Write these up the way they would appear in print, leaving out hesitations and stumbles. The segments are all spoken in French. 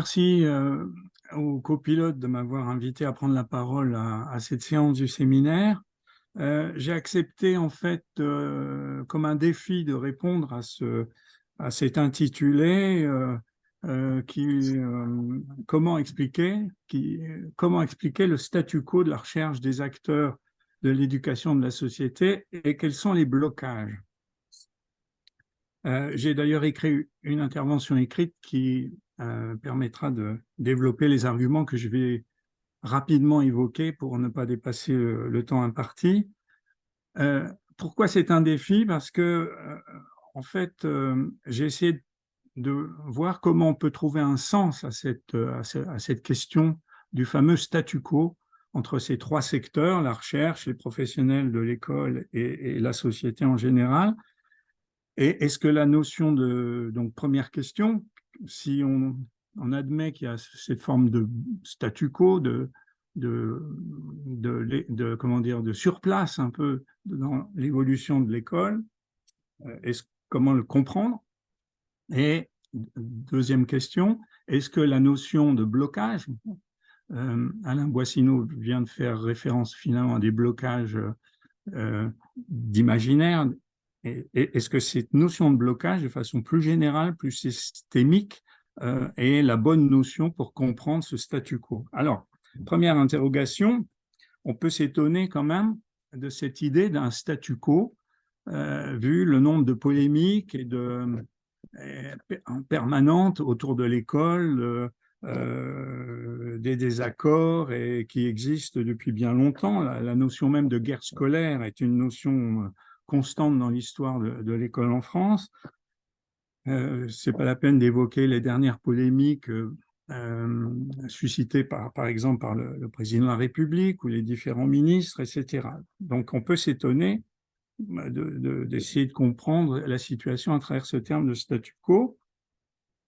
merci au copilote de m'avoir invité à prendre la parole à cette séance du séminaire. J'ai accepté en fait comme un défi de répondre à cet intitulé comment comment expliquer le statu quo de la recherche des acteurs de l'éducation de la société et quels sont les blocages. J'ai d'ailleurs écrit une intervention écrite qui permettra de développer les arguments que je vais rapidement évoquer pour ne pas dépasser le temps imparti. Pourquoi c'est un défi? Parce que, en fait, j'ai essayé de voir comment on peut trouver un sens à cette question du fameux statu quo entre ces trois secteurs, la recherche, les professionnels de l'école et la société en général. Et est-ce que la notion de, donc première question, si on admet qu'il y a cette forme de statu quo, comment dire, de surplace un peu dans l'évolution de l'école, comment le comprendre? Et deuxième question, est-ce que la notion de blocage, Alain Boissineau vient de faire référence finalement à des blocages d'imaginaire. Est-ce que cette notion de blocage, de façon plus générale, plus systémique, est la bonne notion pour comprendre ce statu quo? Alors, première interrogation, on peut s'étonner quand même de cette idée d'un statu quo, vu le nombre de polémiques en permanente autour de l'école, des désaccords et qui existent depuis bien longtemps. La notion même de guerre scolaire est une notion constante dans l'histoire de l'école en France. C'est pas la peine d'évoquer les dernières polémiques suscitées par exemple par le président de la République ou les différents ministres, etc. Donc on peut s'étonner d'essayer de comprendre la situation à travers ce terme de statu quo.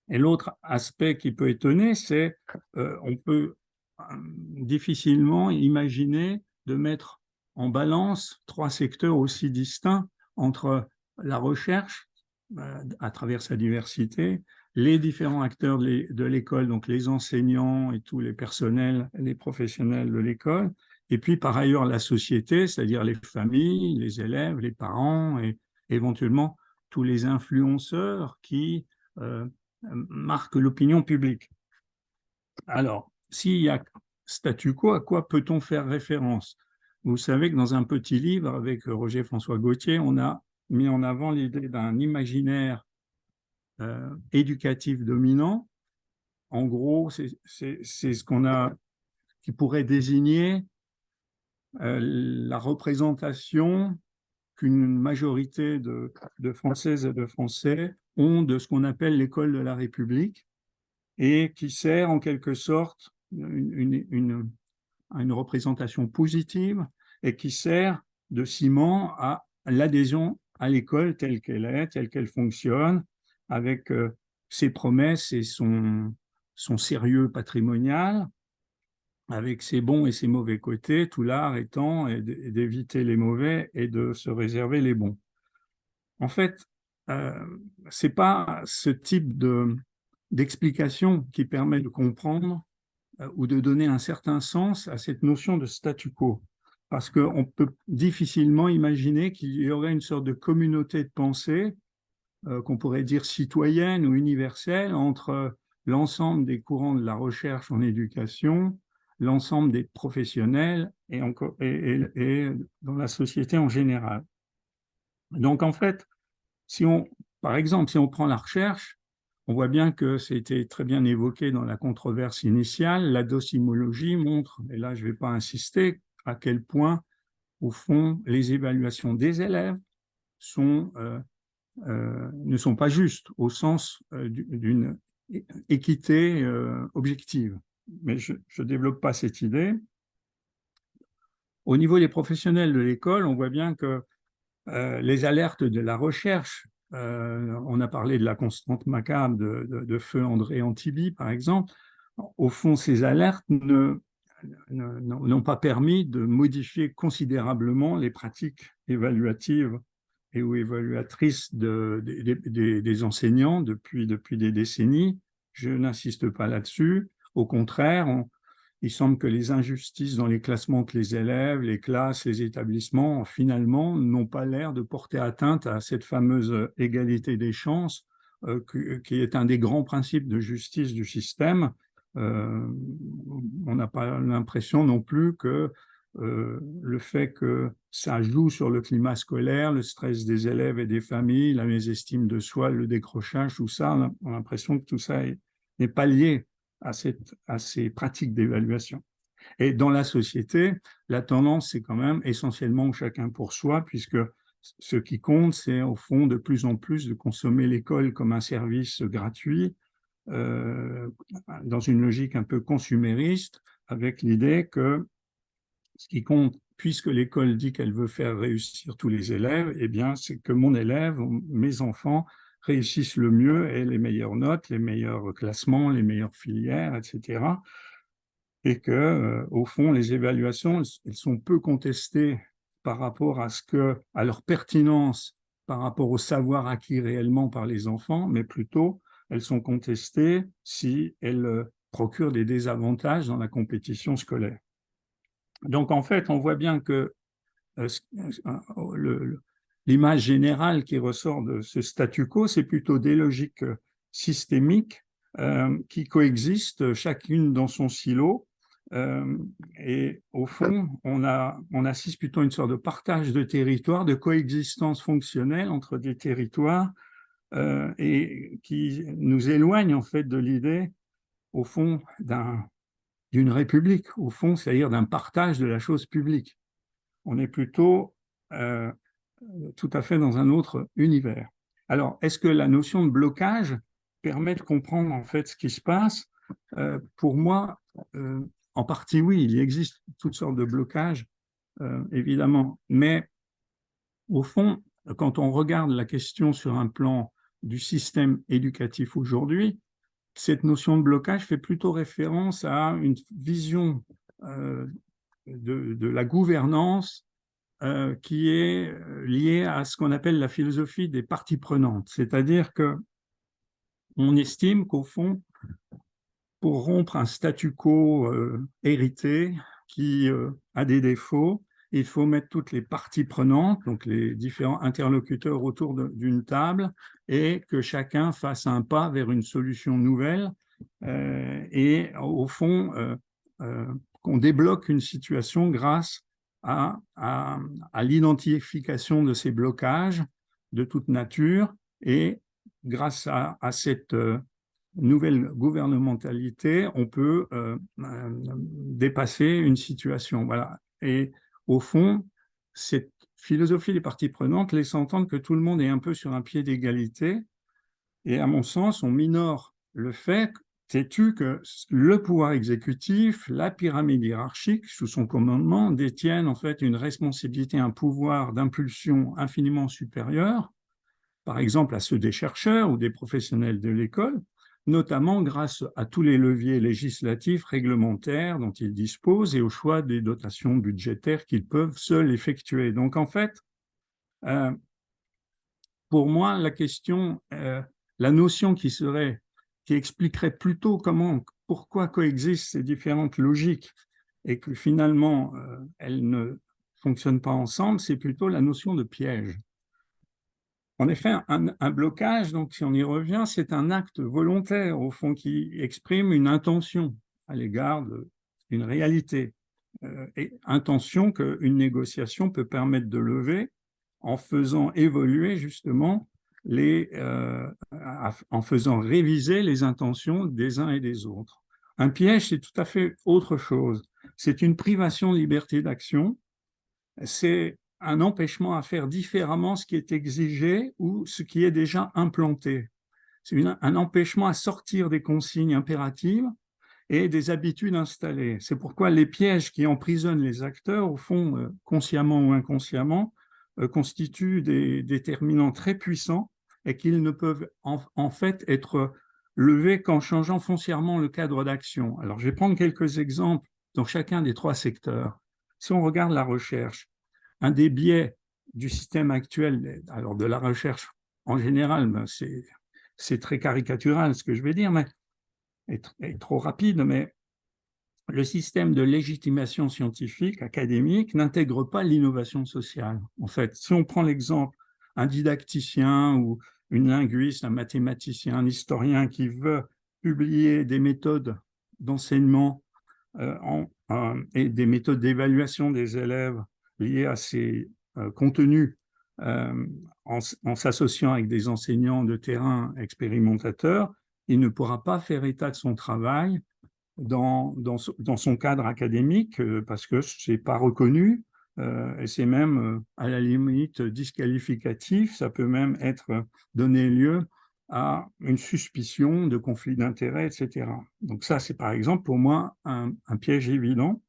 Et l'autre aspect qui peut étonner, c'est on peut difficilement imaginer de mettre en balance trois secteurs aussi distincts entre la recherche, à travers sa diversité, les différents acteurs de l'école, donc les enseignants et tous les personnels, les professionnels de l'école, et puis par ailleurs la société, c'est-à-dire les familles, les élèves, les parents et éventuellement tous les influenceurs qui marque l'opinion publique. Alors, s'il y a statu quo, à quoi peut-on faire référence? Vous savez que dans un petit livre avec Roger-François Gauthier, on a mis en avant l'idée d'un imaginaire éducatif dominant. En gros, c'est ce qui pourrait désigner la représentation qu'une majorité de Françaises et de Français ont de ce qu'on appelle l'école de la République, et qui sert en quelque sorte une représentation positive et qui sert de ciment à l'adhésion à l'école telle qu'elle est, telle qu'elle fonctionne, avec ses promesses et son sérieux patrimonial, avec ses bons et ses mauvais côtés, tout l'art étant d'éviter les mauvais et de se réserver les bons. En fait, c'est pas ce type d'explication qui permet de comprendre ou de donner un certain sens à cette notion de statu quo. Parce qu'on peut difficilement imaginer qu'il y aurait une sorte de communauté de pensée, qu'on pourrait dire citoyenne ou universelle, entre l'ensemble des courants de la recherche en éducation, l'ensemble des professionnels et dans la société en général. Donc en fait, par exemple, si on prend la recherche, on voit bien que c'était très bien évoqué dans la controverse initiale. La docimologie montre, et là je ne vais pas insister, à quel point, au fond, les évaluations des élèves ne sont pas justes au sens d'une équité objective. Mais je ne développe pas cette idée. Au niveau des professionnels de l'école, on voit bien que les alertes de la recherche, on a parlé de la constante macabre de feu André Antibi, par exemple. Au fond, ces alertes n'ont pas permis de modifier considérablement les pratiques évaluatives ou évaluatrices des enseignants depuis des décennies. je n'insiste pas là-dessus. Au contraire, il semble que les injustices dans les classements que les élèves, les classes, les établissements, finalement, n'ont pas l'air de porter atteinte à cette fameuse égalité des chances, qui est un des grands principes de justice du système. On n'a pas l'impression non plus que le fait que ça joue sur le climat scolaire, le stress des élèves et des familles, la mésestime de soi, le décrochage, tout ça, on a l'impression que tout ça n'est pas lié à ces pratiques d'évaluation. Et dans la société, la tendance, c'est quand même essentiellement chacun pour soi, puisque ce qui compte, c'est au fond de plus en plus de consommer l'école comme un service gratuit, euh, dans une logique un peu consumériste, avec l'idée que ce qui compte, puisque l'école dit qu'elle veut faire réussir tous les élèves, eh bien, c'est que mon élève, mes enfants, réussissent le mieux et les meilleures notes, les meilleurs classements, les meilleures filières, etc. Et que, au fond, les évaluations, elles sont peu contestées par rapport à leur pertinence, par rapport au savoir acquis réellement par les enfants, mais plutôt, elles sont contestées si elles procurent des désavantages dans la compétition scolaire. Donc, en fait, on voit bien que l'image générale qui ressort de ce statu quo, c'est plutôt des logiques systémiques qui coexistent, chacune dans son silo. Et au fond, on assiste plutôt à une sorte de partage de territoire, de coexistence fonctionnelle entre des territoires, et qui nous éloigne en fait de l'idée, au fond, d'une république, au fond, c'est-à-dire d'un partage de la chose publique. On est plutôt euh, tout à fait dans un autre univers. Alors, est-ce que la notion de blocage permet de comprendre en fait ce qui se passe? Pour moi, en partie oui, il existe toutes sortes de blocages, évidemment, mais au fond, quand on regarde la question sur un plan du système éducatif aujourd'hui, cette notion de blocage fait plutôt référence à une vision de la gouvernance qui est liée à ce qu'on appelle la philosophie des parties prenantes. C'est-à-dire qu'on estime qu'au fond, pour rompre un statu quo hérité qui a des défauts, il faut mettre toutes les parties prenantes, donc les différents interlocuteurs autour d'une table, et que chacun fasse un pas vers une solution nouvelle, et au fond, qu'on débloque une situation grâce à l'identification de ces blocages de toute nature, et grâce à cette nouvelle gouvernementalité, on peut dépasser une situation. Voilà. Et au fond, cette philosophie des parties prenantes laisse entendre que tout le monde est un peu sur un pied d'égalité. Et à mon sens, on minore le fait, sais-tu, que le pouvoir exécutif, la pyramide hiérarchique, sous son commandement, détiennent en fait une responsabilité, un pouvoir d'impulsion infiniment supérieur, par exemple à ceux des chercheurs ou des professionnels de l'école, notamment grâce à tous les leviers législatifs, réglementaires dont ils disposent et au choix des dotations budgétaires qu'ils peuvent seuls effectuer. Donc en fait, pour moi, la notion qui expliquerait plutôt pourquoi coexistent ces différentes logiques et que finalement elles ne fonctionnent pas ensemble, c'est plutôt la notion de piège. En effet, un blocage, donc si on y revient, c'est un acte volontaire, au fond, qui exprime une intention à l'égard d'une réalité. Et intention qu'une négociation peut permettre de lever en faisant évoluer justement en faisant réviser les intentions des uns et des autres. Un piège, c'est tout à fait autre chose. C'est une privation de liberté d'action, c'est un empêchement à faire différemment ce qui est exigé ou ce qui est déjà implanté. C'est un empêchement à sortir des consignes impératives et des habitudes installées. C'est pourquoi les pièges qui emprisonnent les acteurs, au fond, consciemment ou inconsciemment, constituent des déterminants très puissants et qu'ils ne peuvent en fait être levés qu'en changeant foncièrement le cadre d'action. Alors, je vais prendre quelques exemples dans chacun des trois secteurs. Si on regarde la recherche, un des biais du système actuel, alors de la recherche en général, c'est très caricatural ce que je vais dire, mais est trop rapide, mais le système de légitimation scientifique, académique, n'intègre pas l'innovation sociale. En fait, si on prend l'exemple, un didacticien ou une linguiste, un mathématicien, un historien qui veut publier des méthodes d'enseignement et des méthodes d'évaluation des élèves liées à ces contenus en s'associant avec des enseignants de terrain expérimentateurs, il ne pourra pas faire état de son travail dans son cadre académique parce que ce n'est pas reconnu et c'est même à la limite disqualificatif, ça peut même donner lieu à une suspicion de conflit d'intérêts, etc. Donc ça, c'est par exemple pour moi un piège évident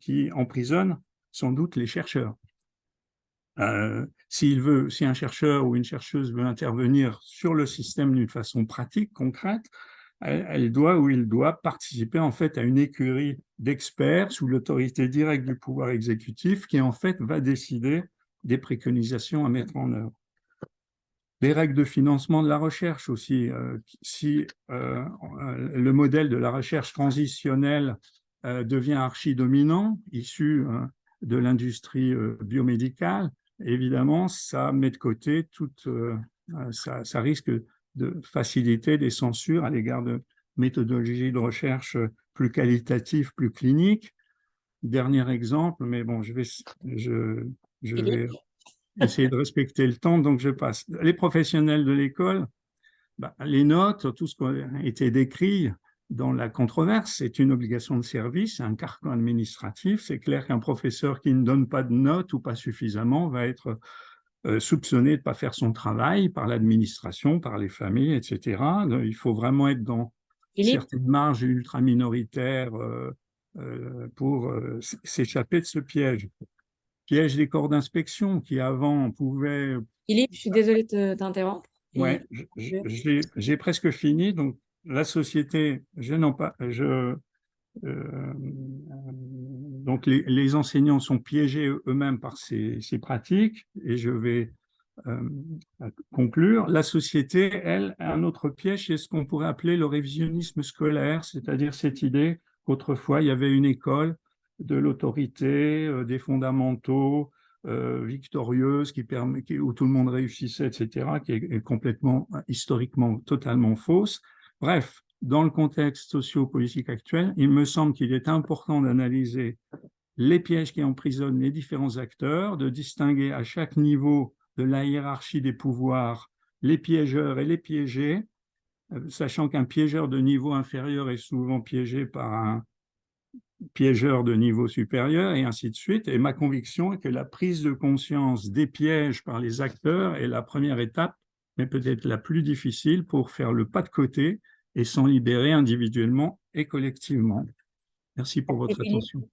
qui emprisonne sans doute les chercheurs. Si un chercheur ou une chercheuse veut intervenir sur le système d'une façon pratique, concrète, elle doit ou il doit participer en fait à une écurie d'experts sous l'autorité directe du pouvoir exécutif qui en fait va décider des préconisations à mettre en œuvre. Les règles de financement de la recherche aussi. Si le modèle de la recherche transitionnelle devient archi-dominant, issu de l'industrie biomédicale, évidemment, ça met de côté ça risque de faciliter des censures à l'égard de méthodologies de recherche plus qualitatives, plus cliniques. Dernier exemple, mais bon, je vais essayer de respecter le temps, donc je passe. Les professionnels de l'école, les notes, tout ce qui a été décrit dans la controverse, c'est une obligation de service, un carcan administratif. C'est clair qu'un professeur qui ne donne pas de notes ou pas suffisamment va être soupçonné de ne pas faire son travail par l'administration, par les familles, etc. Donc, il faut vraiment être dans certaines marges ultra-minoritaires pour s'échapper de ce piège. Piège des corps d'inspection qui avant pouvaient... Philippe, je suis désolée de t'interrompre. Ouais, j'ai presque fini. Donc, la société, donc les enseignants sont piégés eux-mêmes par ces pratiques et je vais conclure. La société, elle, a un autre piège, c'est ce qu'on pourrait appeler le révisionnisme scolaire, c'est-à-dire cette idée qu'autrefois il y avait une école de l'autorité, des fondamentaux, victorieuse, où tout le monde réussissait, etc., qui est complètement, historiquement, totalement fausse. Bref, dans le contexte socio-politique actuel, il me semble qu'il est important d'analyser les pièges qui emprisonnent les différents acteurs, de distinguer à chaque niveau de la hiérarchie des pouvoirs les piégeurs et les piégés, sachant qu'un piégeur de niveau inférieur est souvent piégé par un piégeur de niveau supérieur, et ainsi de suite. Et ma conviction est que la prise de conscience des pièges par les acteurs est la première étape, mais peut-être la plus difficile pour faire le pas de côté et s'en libérer individuellement et collectivement. Merci pour votre attention.